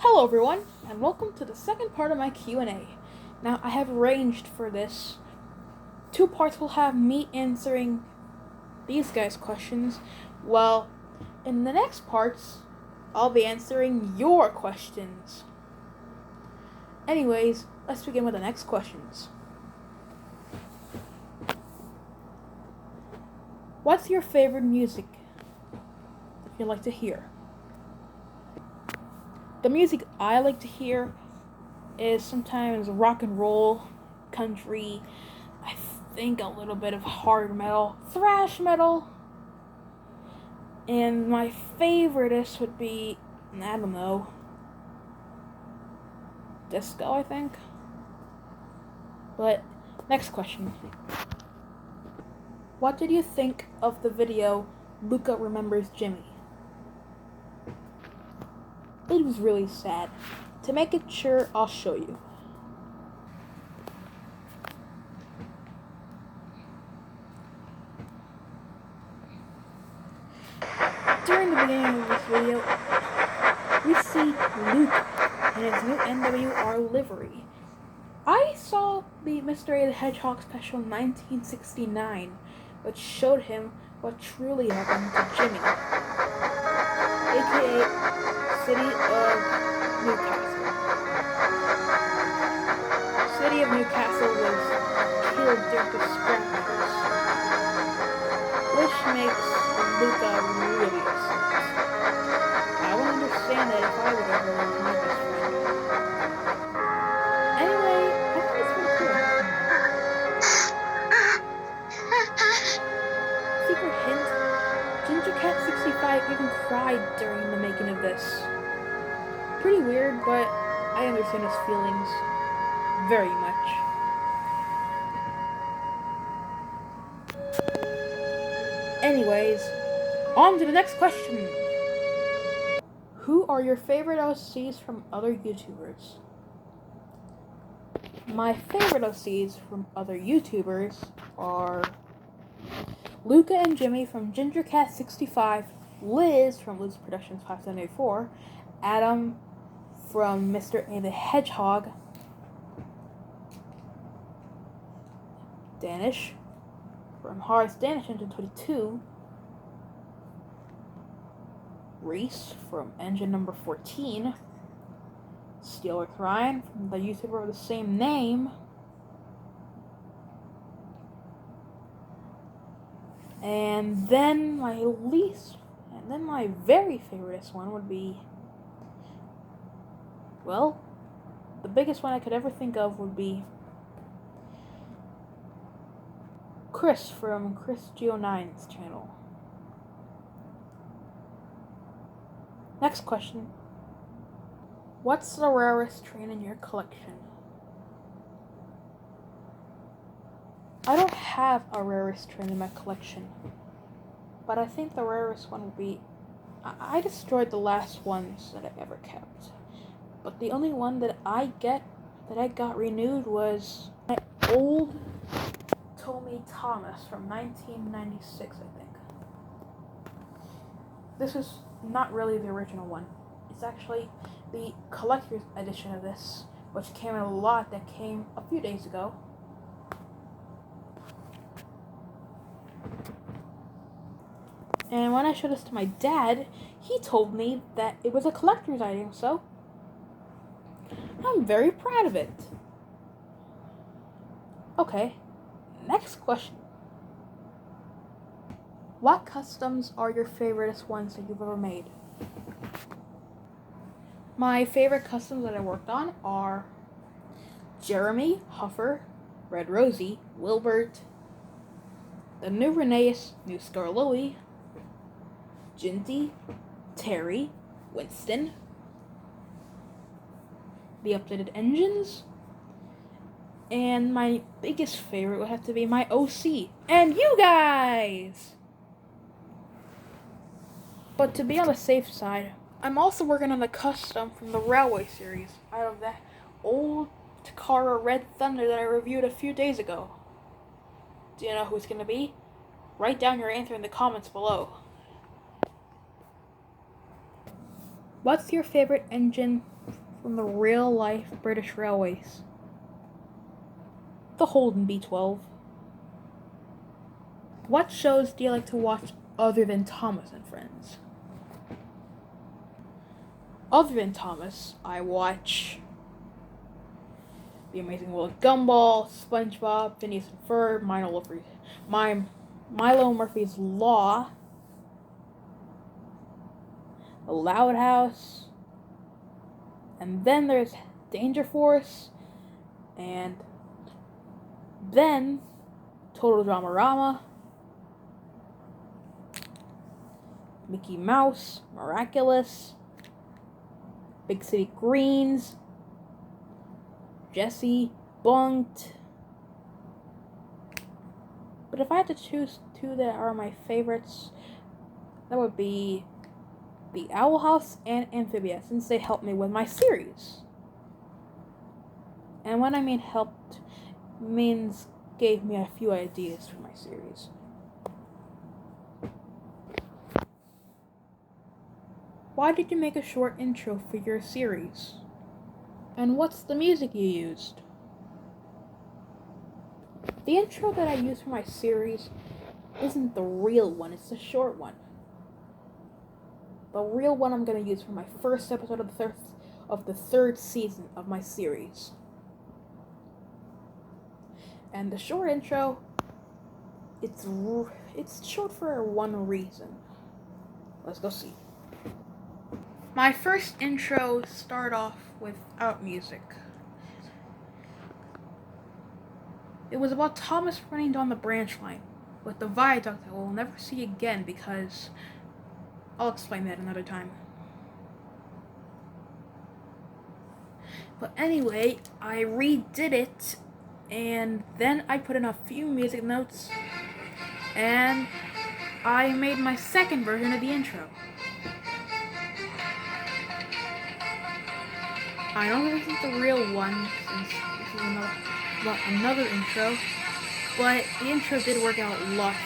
Hello everyone, and welcome to the second part of my Q&A. Now, I have arranged for this. Two parts will have me answering these guys' questions, while in the next parts, I'll be answering your questions. Anyways, let's begin with the next questions. What's your favorite music that you like to hear? The music I like to hear is sometimes rock and roll, country, I think a little bit of hard metal, thrash metal, and my favoriteest would be, I don't know, disco, I think. But, next question. What did you think of the video, Luca Remembers Jimmy? It was really sad. To make it sure, I'll show you. During the beginning of this video, we see Luke in his new NWR livery. I saw the Mr. A the Hedgehog special in 1969, which showed him what truly happened to Jimmy, aka City of Newcastle. City of Newcastle was killed during the scrambles, which makes Luca really upset. I would understand that if I would ever lose my best friend. Anyway, I think it's pretty cool. Secret hint, Ginger Cat 65 even cried during the making of this. Pretty weird, but I understand his feelings very much. Anyways, on to the next question. Who are your favorite OCs from other YouTubers? My favorite OCs from other YouTubers are Luca and Jimmy from GingerCat65, Liz from Liz Productions 574, Adam from Mr. A the Hedgehog, Danish from Horace Danish Engine 22, Reese from Engine number 14, Steelworth Ryan from the YouTuber of the same name, and then my very favoriteest one would be, well, the biggest one I could ever think of would be Chris from ChrisGeo9's channel. Next question. What's the rarest train in your collection? I don't have a rarest train in my collection, but I think the rarest one would be, I destroyed the last ones that I ever kept, but the only one that I got renewed was my old Tommy Thomas from 1996, I think. This is not really the original one. It's actually the collector's edition of this, which came in a lot that came a few days ago. And when I showed this to my dad, he told me that it was a collector's item, so I'm very proud of it. Okay, next question. What customs are your favoriteest ones that you've ever made? My favorite customs that I worked on are Jeremy, Huffer, Red Rosie, Wilbert, the new Rheneas, new Star Louie, Ginty, Terry, Winston, the updated engines, and my biggest favorite would have to be my OC, and you guys! But to be on the safe side, I'm also working on a custom from the Railway series out of that old Takara Red Thunder that I reviewed a few days ago. Do you know who it's going to be? Write down your answer in the comments below. What's your favorite engine from the real-life British Railways. The Holden B12. What shows do you like to watch other than Thomas and Friends? Other than Thomas, I watch The Amazing World of Gumball, SpongeBob, Phineas and Ferb, Milo Murphy's Law, The Loud House, and then there's Danger Force, and then Total Dramarama, Mickey Mouse, Miraculous, Big City Greens, Jessie, Bunked. But if I had to choose two that are my favorites, that would be The Owl House and Amphibia, since they helped me with my series. And when I mean helped, means gave me a few ideas for my series. Why did you make a short intro for your series? And what's the music you used? The intro that I used for my series isn't the real one, it's the short one. The real one I'm going to use for my first episode of the third season of my series. And the short intro, it's short for one reason. Let's go see. My first intro started off without music. It was about Thomas running down the branch line with the viaduct that we'll never see again, because I'll explain that another time. But anyway, I redid it, and then I put in a few music notes, and I made my second version of the intro. I know this isn't the real one, since this is another intro, but the intro did work out lots.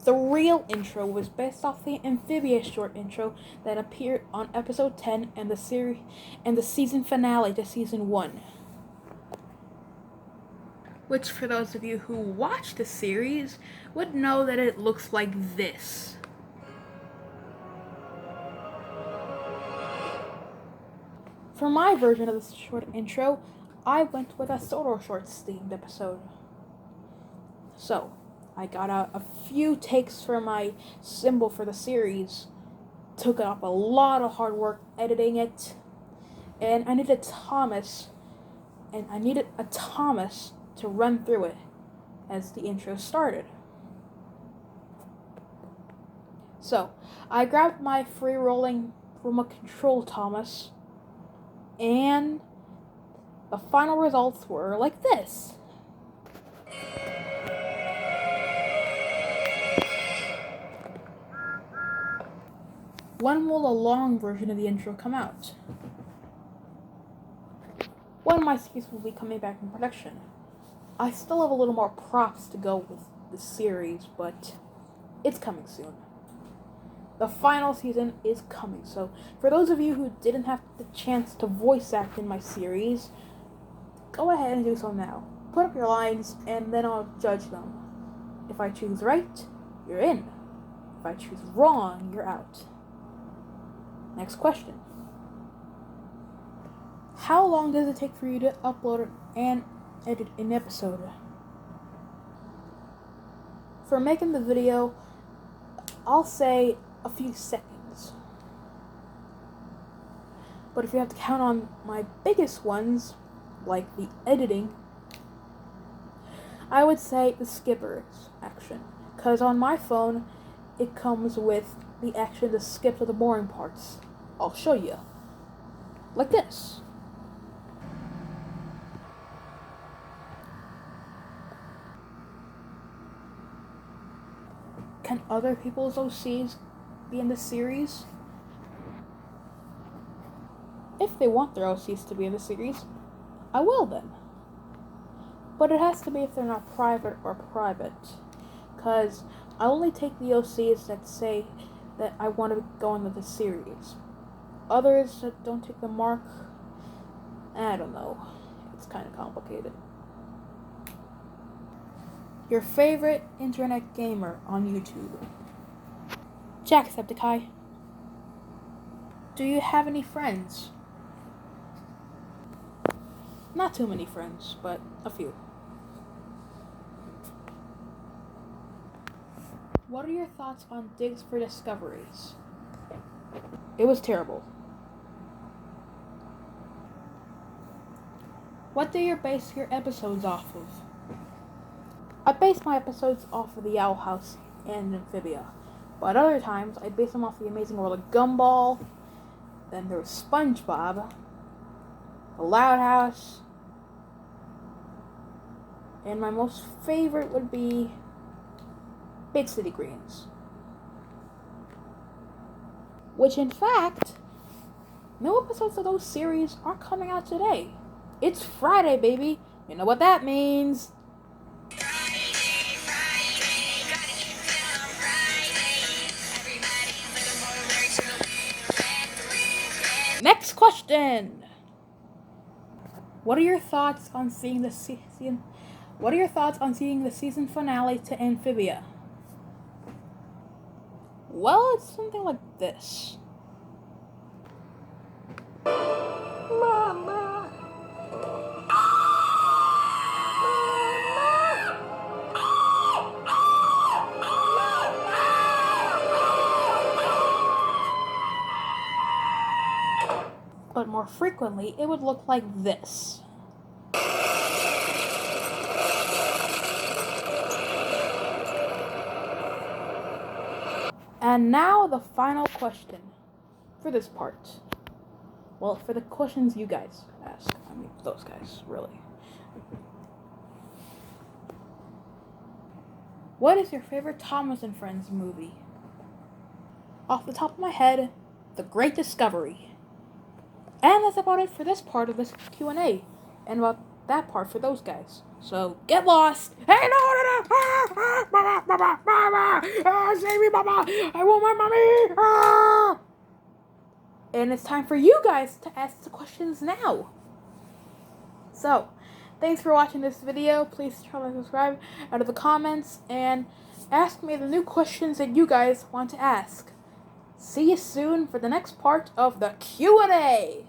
The real intro was based off the Amphibia short intro that appeared on episode 10 and the season finale to season 1. Which, for those of you who watch the series, would know that it looks like this. For my version of this short intro, I went with a Solo Shorts themed episode. So, I got out a few takes for my symbol for the series, took up a lot of hard work editing it, and I needed a Thomas to run through it as the intro started. So, I grabbed my free-rolling remote control Thomas, and the final results were like this. When will a long version of the intro come out? When my series will be coming back in production. I still have a little more props to go with the series, but it's coming soon. The final season is coming, so for those of you who didn't have the chance to voice act in my series, go ahead and do so now. Put up your lines, and then I'll judge them. If I choose right, you're in. If I choose wrong, you're out. Next question. How long does it take for you to upload and edit an episode? For making the video, I'll say a few seconds. But if you have to count on my biggest ones, like the editing, I would say the skippers action. Because on my phone, it comes with the action to skip to the boring parts. I'll show you. Like this. Can other people's OCs be in the series? If they want their OCs to be in the series, I will then. But it has to be if they're not private or private. Because I only take the OCs that say that I want to go into the series. Others that don't take the mark, I don't know. It's kind of complicated. Your favorite internet gamer on YouTube? Jacksepticeye. Do you have any friends? Not too many friends, but a few. What are your thoughts on Digs for Discoveries? It was terrible. What do you base your episodes off of? I base my episodes off of the Owl House and Amphibia, but other times I base them off the Amazing World of Gumball. Then there was SpongeBob, the Loud House, and my most favorite would be Big City Greens. Which, in fact, no episodes of those series are coming out today. It's Friday, baby. You know what that means. Next question. What are your thoughts on seeing the season? What are your thoughts on seeing the season finale to Amphibia? Well, it's something like this. Mama. But more frequently, it would look like this. And now the final question for this part. Well, for the questions you guys ask. I mean, those guys, really. What is your favorite Thomas and Friends movie? Off the top of my head, The Great Discovery. And that's about it for this part of this Q&A. And about that part for those guys. So, get lost. Hey, no. Mama. Save me, Mama. I want my mommy. And it's time for you guys to ask the questions now. So, thanks for watching this video. Please try to subscribe out of the comments and ask me the new questions that you guys want to ask. See you soon for the next part of the Q&A.